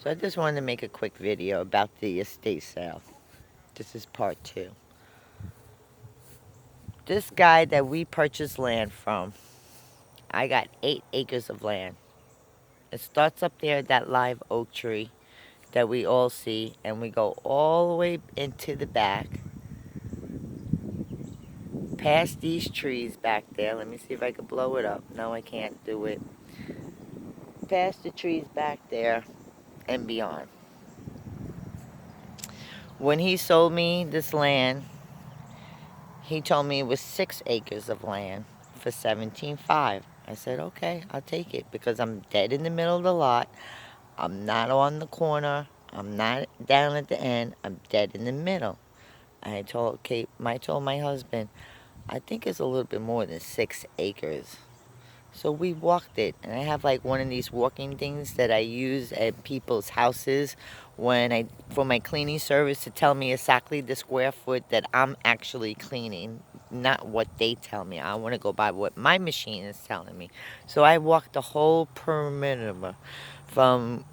So I just wanted to make a quick video about the estate sale. This is part two. This guy that we purchased land from, I got 8 acres of land. It starts up there at that live oak tree that we all see, and we go all the way into the back, past these trees back there. Let me see if I can blow it up. No, I can't do it. Past the trees back there and beyond. When he sold me this land, he told me it was 6 acres of land for 17.5. I said, okay, I'll take it because I'm dead in the middle of the lot. I'm not on the corner. I'm not down at the end. I'm dead in the middle. I told Kate, I told my husband, I think it's a little bit more than 6 acres. So we walked it, and I have like one of these walking things that I use at people's houses for my cleaning service to tell me exactly the square foot that I'm actually cleaning, not what they tell me. I want to go by what my machine is telling me. So I walked the whole perimeter from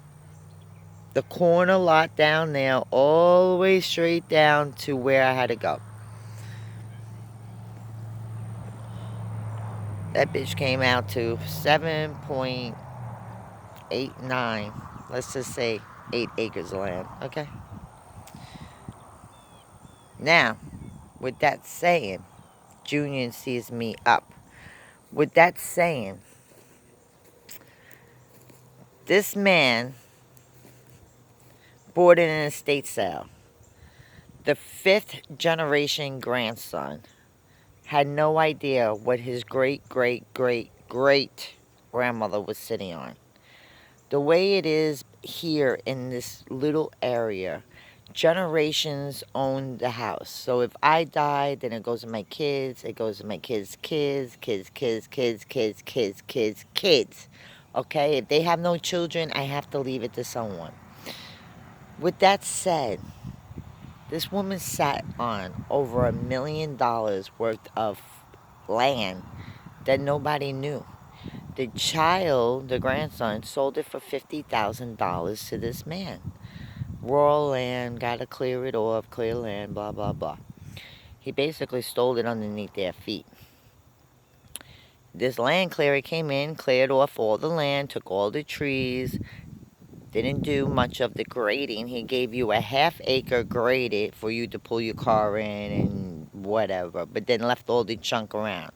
the corner lot down there all the way straight down to where I had to go. That bitch came out to 7.89. Let's just say 8 acres of land, okay? Now, with that saying, Junior sees me up. With that saying, this man bought in an estate sale. The fifth generation grandson had no idea what his great, great, great, great grandmother was sitting on. The way it is here in this little area, generations own the house. So if I die, then it goes to my kids, it goes to my kids' kids, kids, kids, kids, kids, kids, kids, kids. Okay? If they have no children, I have to leave it to someone. With that said, this woman sat on over $1 million worth of land that nobody knew. The child, the grandson, sold it for $50,000 to this man. Rural land, gotta clear it off, clear land, blah, blah, blah. He basically stole it underneath their feet. This land clearer came in, cleared off all the land, took all the trees, didn't do much of the grading. He gave you a ½ acre graded for you to pull your car in and whatever, but then left all the junk around.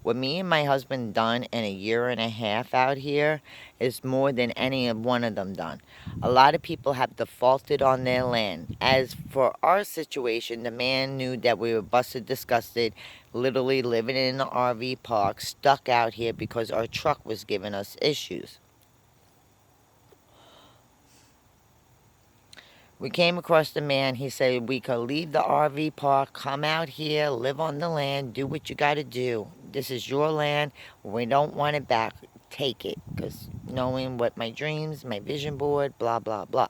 What me and my husband done in a year and a half out here is more than any of one of them done. A lot of people have defaulted on their land. As for our situation, the man knew that we were busted, disgusted, literally living in an RV park, stuck out here because our truck was giving us issues. We came across the man. He said we could leave the RV park, come out here, live on the land, do what you got to do. This is your land. We don't want it back. Take it. Because knowing what my dreams, my vision board, blah, blah, blah.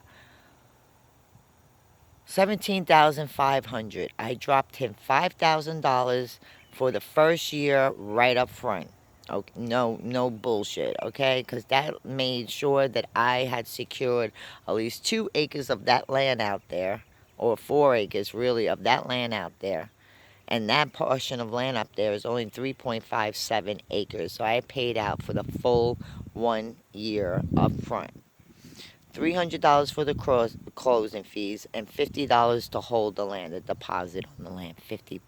17,500. I dropped him $5,000 for the first year right up front. Okay, no bullshit, okay? Because that made sure that I had secured at least 2 acres of that land out there, or 4 acres really of that land out there. And that portion of land up there is only 3.57 acres. So I paid out for the full 1 year up front. $300 for the closing fees and $50 to hold the land, a deposit on the land, $50.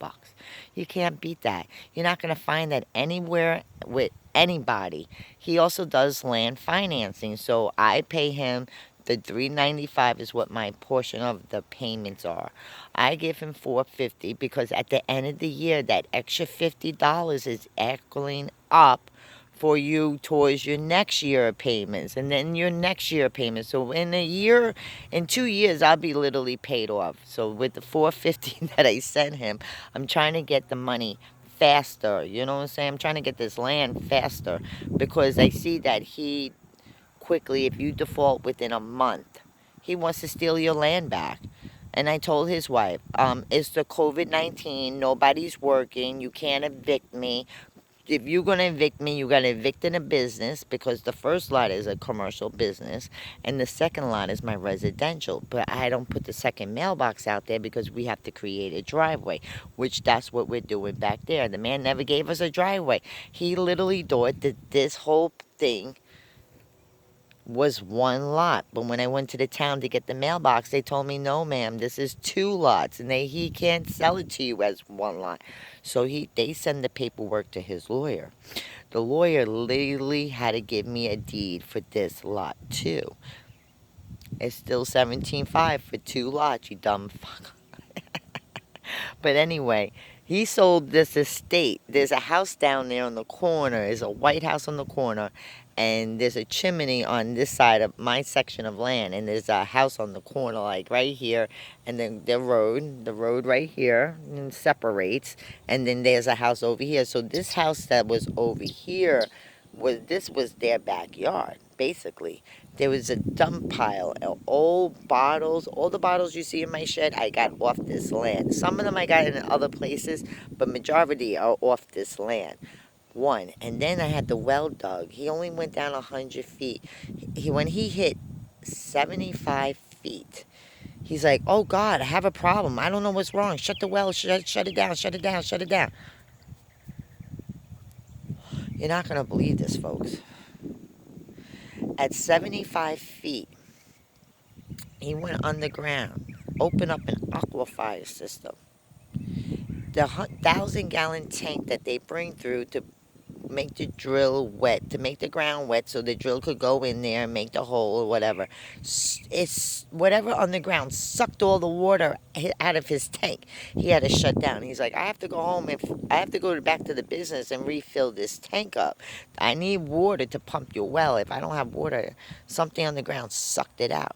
You can't beat that. You're not going to find that anywhere with anybody. He also does land financing, so I pay him the $395 is what my portion of the payments are. I give him $450 because at the end of the year, that extra $50 is equaling up for you towards your next year of payments and then your next year of payments. So in 2 years, I'll be literally paid off. So with the $450 that I sent him, I'm trying to get the money faster. You know what I'm saying? I'm trying to get this land faster because I see that he quickly, if you default within a month, he wants to steal your land back. And I told his wife, it's the COVID-19, nobody's working, you can't evict me. if you're gonna evict me, you gotta evict in a business, because the first lot is a commercial business and the second lot is my residential. But I don't put the second mailbox out there because we have to create a driveway, which that's what we're doing back there. The man never gave us a driveway. He literally thought that this whole thing was one lot. But when I went to the town to get the mailbox, they told me, no, ma'am, this is two lots, and he can't sell it to you as one lot. So they send the paperwork to his lawyer. The lawyer literally had to give me a deed for this lot too. It's still 17.5 for two lots, you dumb fuck. But anyway, he sold this estate. There's a house down there on the corner. There's a white house on the corner. And there's a chimney on this side of my section of land. And there's a house on the corner, like right here. And then the road right here, and separates. And then there's a house over here. So this house that was over here, was their backyard, basically. There was a dump pile of old bottles. All the bottles you see in my shed, I got off this land. Some of them I got in other places, but majority are off this land. One. And then I had the well dug. He only went down 100 feet. When he hit 75 feet, he's like, oh God, I have a problem. I don't know what's wrong. Shut the well. Shut it down. Shut it down. Shut it down. You're not going to believe this, folks. At 75 feet, he went underground, opened up an aquifer system. The 1,000-gallon tank that they bring through to make the drill wet, to make the ground wet so the drill could go in there and make the hole or whatever. It's whatever on the ground sucked all the water out of his tank. He had to shut down. He's like, I have to go home and I have to go back to the business and refill this tank up. I need water to pump your well. If I don't have water, something on the ground sucked it out.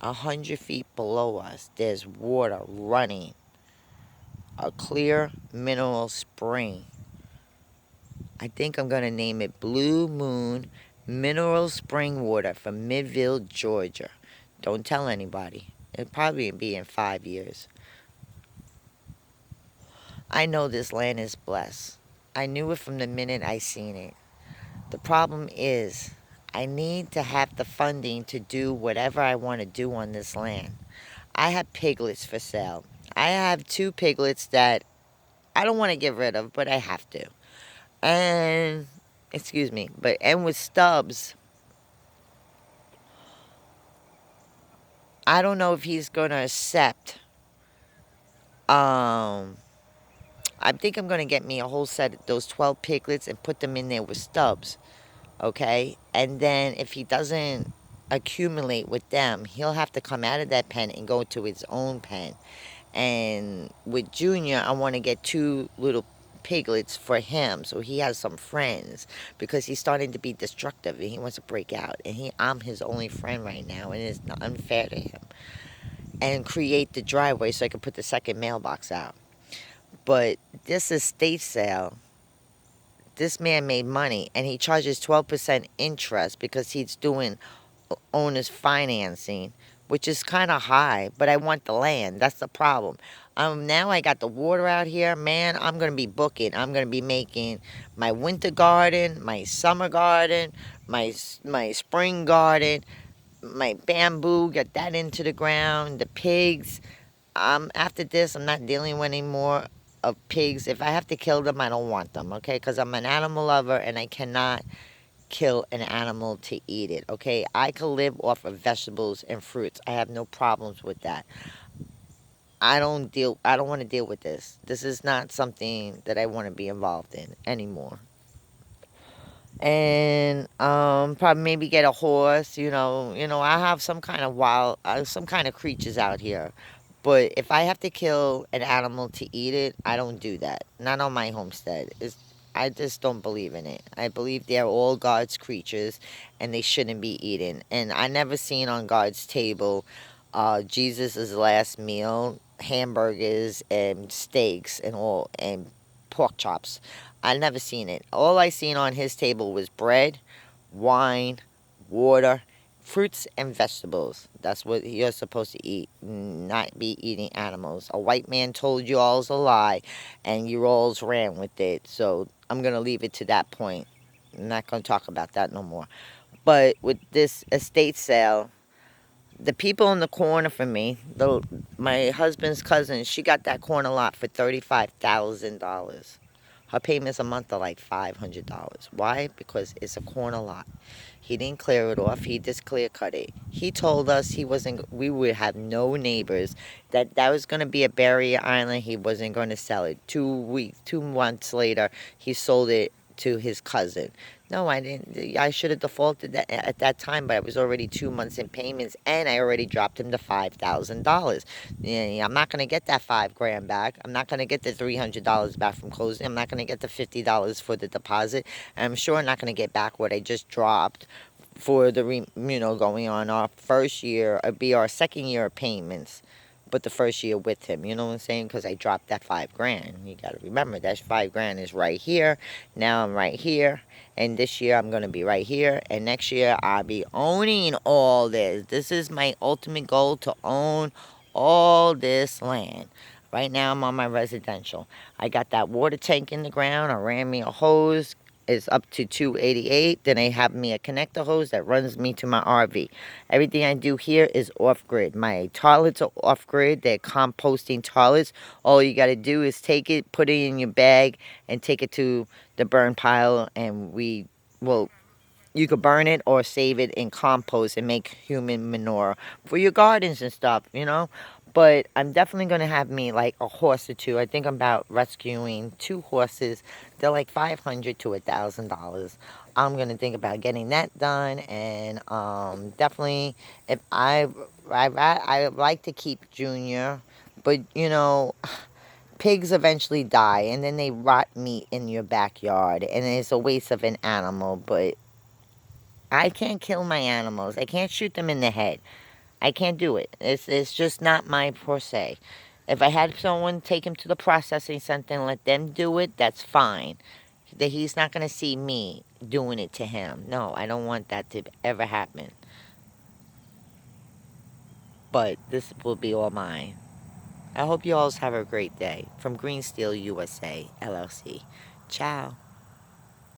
100 feet below us, there's water running. A clear mineral spring. I think I'm going to name it Blue Moon Mineral Spring Water from Midville, Georgia. Don't tell anybody. It'll probably be in 5 years. I know this land is blessed. I knew it from the minute I seen it. The problem is, I need to have the funding to do whatever I want to do on this land. I have piglets for sale. I have 2 piglets that I don't want to get rid of, but I have to. And, excuse me, and with Stubbs, I don't know if he's going to accept. I think I'm going to get me a whole set of those 12 piglets and put them in there with Stubbs. Okay? And then if he doesn't accumulate with them, he'll have to come out of that pen and go to his own pen. And with Junior, I want to get 2 little piglets for him so he has some friends, because he's starting to be destructive and he wants to break out. And I'm his only friend right now, and it's not unfair to him. And create the driveway so I can put the second mailbox out. But this estate sale, this man made money, and he charges 12% interest because he's doing owner's financing, which is kind of high, but I want the land. That's the problem. Now I got the water out here. Man, I'm going to be booking. I'm going to be making my winter garden, my summer garden, my spring garden, my bamboo, get that into the ground, the pigs. After this, I'm not dealing with any more of pigs. If I have to kill them, I don't want them, okay? Because I'm an animal lover, and I cannot kill an animal to eat it, okay? I could live off of vegetables and fruits. I have no problems with that. I don't want to deal with this. This is not something that I want to be involved in anymore. And probably maybe get a horse, I have some kind of some kind of creatures out here. But if I have to kill an animal to eat it, I don't do that. Not on my homestead. I just don't believe in it. I believe they're all God's creatures and they shouldn't be eaten. And I never seen on God's table Jesus' last meal, hamburgers and steaks and pork chops. I never seen it. All I seen on his table was bread, wine, water, fruits and vegetables. That's what you're supposed to eat, not be eating animals. A white man told you all's a lie, and you alls ran with it. So I'm gonna leave it to that point. I'm not gonna talk about that no more. But with this estate sale, the people in the corner for me, my husband's cousin, she got that corner lot for $35,000. Her payments a month are like $500. Why? Because it's a corner lot. He didn't clear it off. He just clear cut it. He told us he wasn't. We would have no neighbors. That was going to be a barrier island. He wasn't going to sell it. 2 weeks, 2 months later, he sold it to his cousin. No, I didn't. I should have defaulted that at that time, but I was already 2 months in payments, and I already dropped him to $5,000. Yeah, I'm not gonna get that 5 grand back. I'm not gonna get the $300 back from closing. I'm not gonna get the $50 for the deposit. And I'm sure I'm not gonna get back what I just dropped for the going on our first year. It'd be our second year of payments, but the first year with him, you know what I'm saying? Because I dropped that 5 grand. You got to remember that 5 grand is right here. Now I'm right here, and this year I'm gonna be right here, and next year I'll be owning all this. This is my ultimate goal, to own all this land. Right now I'm on my residential. I got that water tank in the ground. I ran me a hose. It's up to 288. Then I have me a connector hose that runs me to my RV. Everything I do here is off-grid. My toilets are off-grid. They're composting toilets. All you got to do is take it, put it in your bag, and take it to the burn pile, and well, you could burn it or save it in compost and make human manure for your gardens and stuff. But I'm definitely going to have me like a horse or two. I think I'm about rescuing 2 horses. They're like $500 to $1,000. I'm going to think about getting that done. And definitely, if I like to keep Junior, but pigs eventually die, and then they rot meat in your backyard, and it's a waste of an animal. But I can't kill my animals. I can't shoot them in the head. I can't do it. It's just not my forte. If I had someone take him to the processing center and let them do it, that's fine. That he's not going to see me doing it to him. No, I don't want that to ever happen. But this will be all mine. I hope you all have a great day. From Green Steel USA, LLC. Ciao.